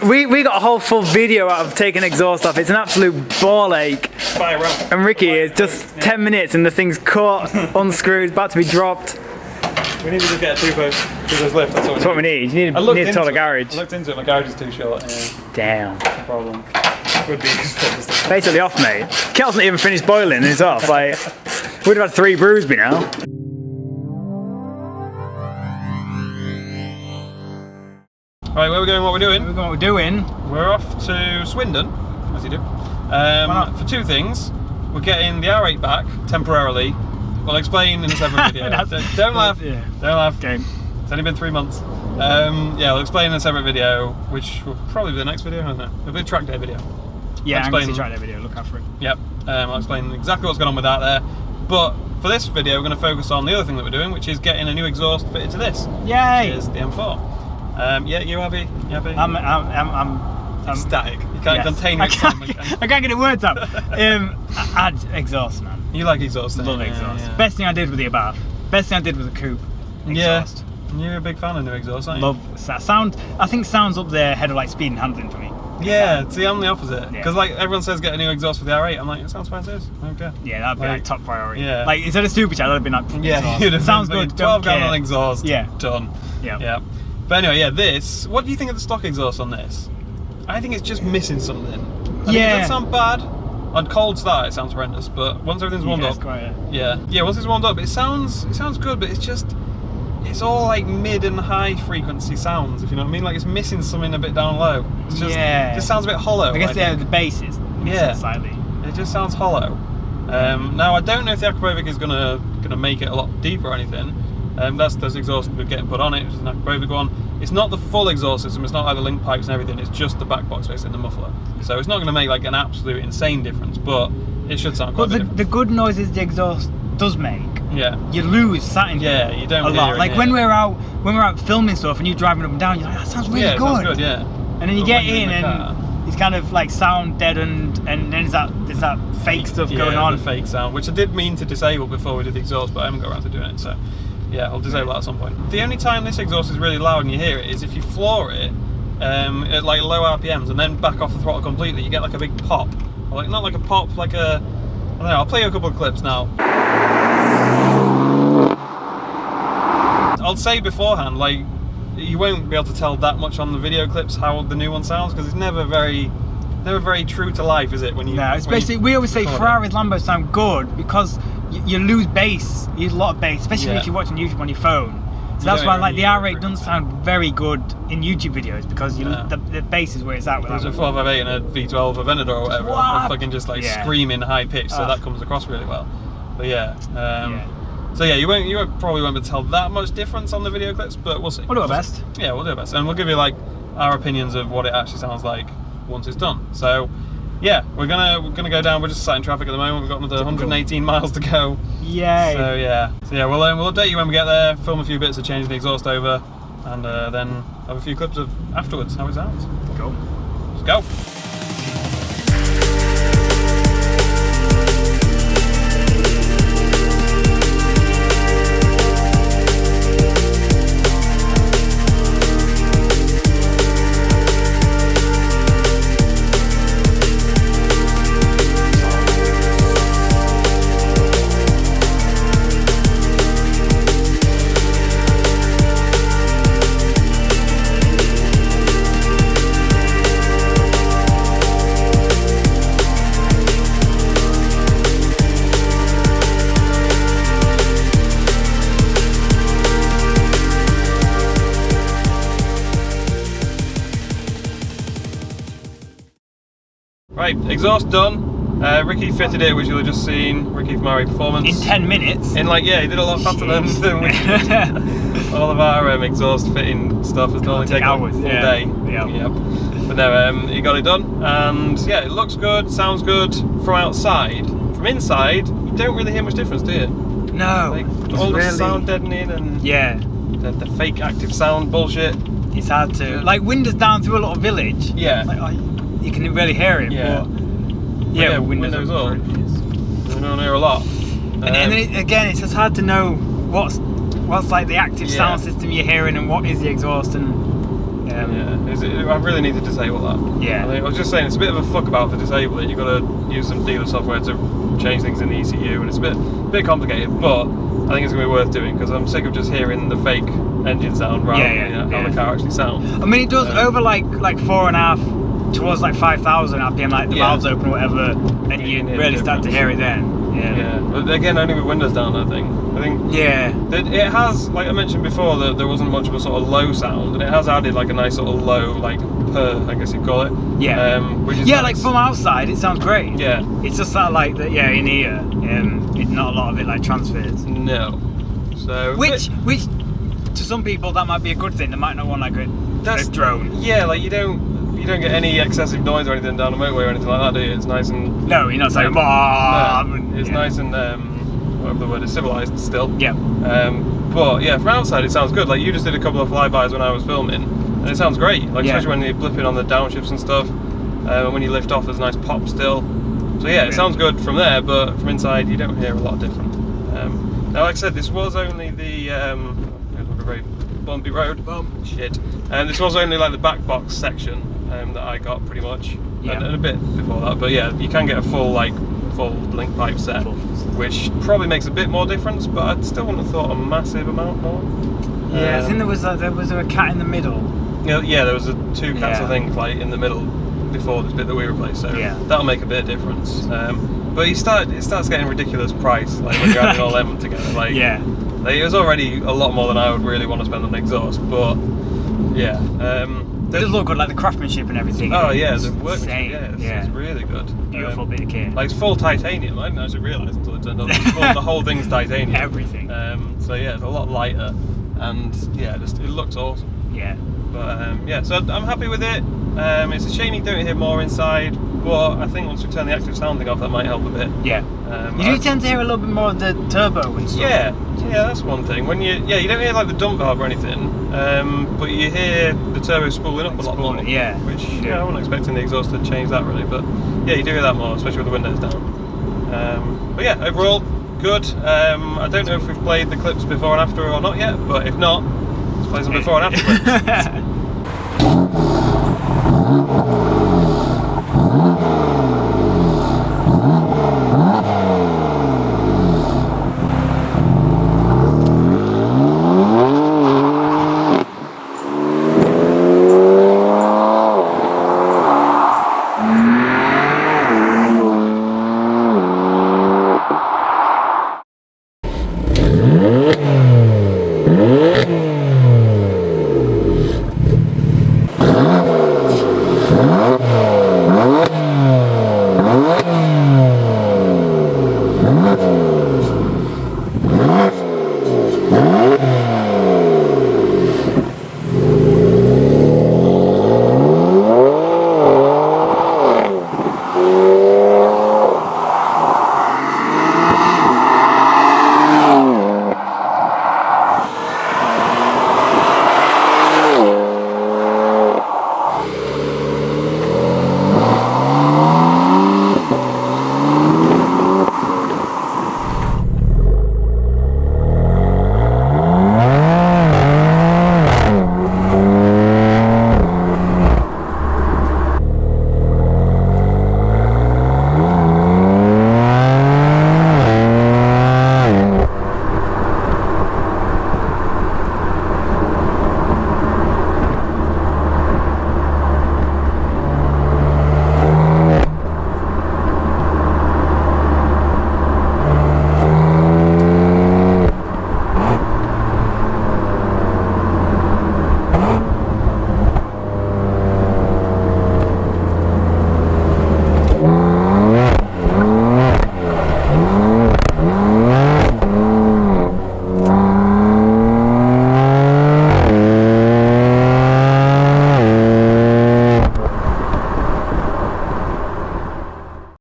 we got a whole full video out of taking exhaust off. It's an absolute ball ache. And Ricky is just 10 minutes and the thing's caught, unscrewed, about to be dropped. We need to just get a two-post lift. That's what we need. You need a taller garage. I looked into it. My garage is too short. Yeah. Damn. That's the problem. Would be basically off, mate. Kettle's not even finished boiling and it's off. Like, we'd have had 3 brews by now. Right, where are we going? What we're doing? What we're doing? We're off to Swindon, as you do. For 2 things. We're getting the R8 back temporarily. We'll explain in a separate video. Don't laugh. Yeah. Don't laugh. Okay. It's only been 3 months. Yeah, we'll explain in a separate video, which will probably be the next video, isn't it? It'll be a track day video. Yeah, I'm going to see track day video. Look out for it. Yep. I'll explain exactly what's going on with that there. But for this video, we're going to focus on the other thing that we're doing, which is getting a new exhaust fitted to this. Yay! Which is the M4. Yeah, you happy? You happy? I'm ecstatic. You can't contain your excitement. I can't get the words out. Add exhaust, man. You like exhaust? Love exhaust. Yeah. Best thing I did with the Abarth. Best thing I did with the coupe. Exhaust. Yeah. You're a big fan of new exhaust, aren't you? Love sound. I think sound's up there ahead of like speed and handling for me. Yeah, see, I'm the opposite. Because like everyone says get a new exhaust for the R8. I'm like, it sounds fine, sis. Okay. Yeah, that'd be like top priority. Yeah. Like instead of supercharged, I'd have been like, yeah, sounds good. 12 grand on exhaust. Yeah. Done. Yeah. Yeah. But anyway, yeah, this. What do you think of the stock exhaust on this? I think it's just missing something. I mean, it doesn't sound bad. On cold start, it sounds horrendous. But once everything's warmed up, once it's warmed up, it sounds good. But it's all like mid and high frequency sounds. If you know what I mean, like it's missing something a bit down low. It's just, it just sounds a bit hollow. I guess the bass is slightly. It just sounds hollow. Now I don't know if the Akrapovic is gonna make it a lot deeper or anything. That's the exhaust we're getting put on it, which is an Akrapovic one. It's not the full exhaust system, it's not like the link pipes and everything, it's just the back box basically in the muffler. So it's not going to make like an absolute insane difference, but it should sound quite different. The good noises the exhaust does make, you lose sat in you don't a lot. Like when we're out filming stuff and you're driving up and down, you're like, that sounds really good. Sounds good, yeah. And then you get in and it's kind of like sound deadened, and then there's that fake stuff going on. The fake sound, which I did mean to disable before we did the exhaust, but I haven't got around to doing it, so yeah, I'll disable that at some point. The only time this exhaust is really loud and you hear it is if you floor it at like low RPMs and then back off the throttle completely, you get like a big pop. Or like, not like a pop, like a, I don't know, I'll play you a couple of clips now. I'll say beforehand, like, you won't be able to tell that much on the video clips how the new one sounds, because it's never very true to life, is it? When you, no, especially, we always say Ferraris, Lambos sound good because you lose bass, you lose a lot of bass, especially if you're watching YouTube on your phone. So that's why like the R8 doesn't sound very good in YouTube videos, because the bass is where it's at. There's a 458 and a V12 Aventador or whatever, or fucking just like screaming high pitch, so that comes across really well. But so yeah, you probably won't be able to tell that much difference on the video clips, but we'll see. We'll do our best. Yeah, we'll do our best, and we'll give you like our opinions of what it actually sounds like once it's done. So yeah, we're gonna go down. We're just sat in traffic at the moment. We've got another 118 miles to go. Yay! So yeah, we'll update you when we get there. Film a few bits of changing the exhaust over, and then have a few clips of afterwards how it sounds. Cool. Let's go. Right, exhaust done. Ricky fitted it, which you'll have just seen. Ricky from RA Performance. In 10 minutes? In like, he did a lot faster than we did. All of our exhaust fitting stuff has normally taken hours, a full day. Yep. But no, he got it done, and yeah, it looks good, sounds good from outside. From inside, you don't really hear much difference, do you? No. Like, all the sound deadening and the fake active sound bullshit. It's hard to. Like windows down through a little village. Yeah. Like, you can really hear it. Yeah. But windows up. We don't hear a lot. And then again, it's just hard to know what's like the active sound system you're hearing and what is the exhaust, and I really need to disable that. Yeah. I was just saying, it's a bit of a fuck about to disable it. You've got to use some dealer software to change things in the ECU, and it's a bit complicated, but I think it's going to be worth doing because I'm sick of just hearing the fake engine sound rather than how the car actually sounds. I mean, it does over like 4.5 towards like 5,000 RPM, like the valves open or whatever, and you really start to hear it then. Yeah, but again, only with windows down, I think. It has, like I mentioned before, that there wasn't much of a sort of low sound, and it has added like a nice sort of low, like purr, I guess you'd call it. Which is nice. Like from outside, it sounds great. Yeah, it's just that like that. Yeah, in here, not a lot of it like transfers. No. So which to some people that might be a good thing. They might not want like a drone. Yeah, like you don't get any excessive noise or anything down the motorway or anything like that, do you? It's nice and... No, you're not saying... it's nice and, whatever the word is, civilised still. Yeah. But yeah, from outside it sounds good. Like you just did a couple of flybys when I was filming, and it sounds great. Like especially when you're blipping on the downshifts and stuff. And when you lift off, there's a nice pop still. So yeah, it sounds good from there, but from inside you don't hear a lot different. Now, like I said, this was only the... a very bumpy road. Shit. And this was only like the back box section that I got pretty much, and a bit before that. But yeah, you can get a full link pipe set, which probably makes a bit more difference. But I still wouldn't have thought a massive amount more. Yeah, I think there was a cat in the middle. Yeah, there was two cats I think like in the middle before this bit that we replaced. So that'll make a bit of difference. But it starts getting ridiculous price like when you're adding all them together. Like it was already a lot more than I would really want to spend on exhaust, but it does look good, like the craftsmanship and everything. Oh yeah, the workmanship, it's really good. Beautiful bit of kit. Like it's full titanium. I didn't actually realise until it turned on. The whole thing's titanium. Everything. So yeah, it's a lot lighter, and it looks awesome. Yeah. But so I'm happy with it. It's a shame you don't hear more inside, but I think once we turn the active sound thing off, that might help a bit. Yeah. You do tend to hear a little bit more of the turbo and stuff. Yeah, that's one thing. When you don't hear like the dump valve or anything, but you hear the turbo spooling up a lot more. Yeah. Which I wasn't expecting the exhaust to change that really, but yeah, you do hear that more, especially with the windows down. But yeah, overall good. I don't know if we've played the clips before and after or not yet, but if not, let's play some before and after clips.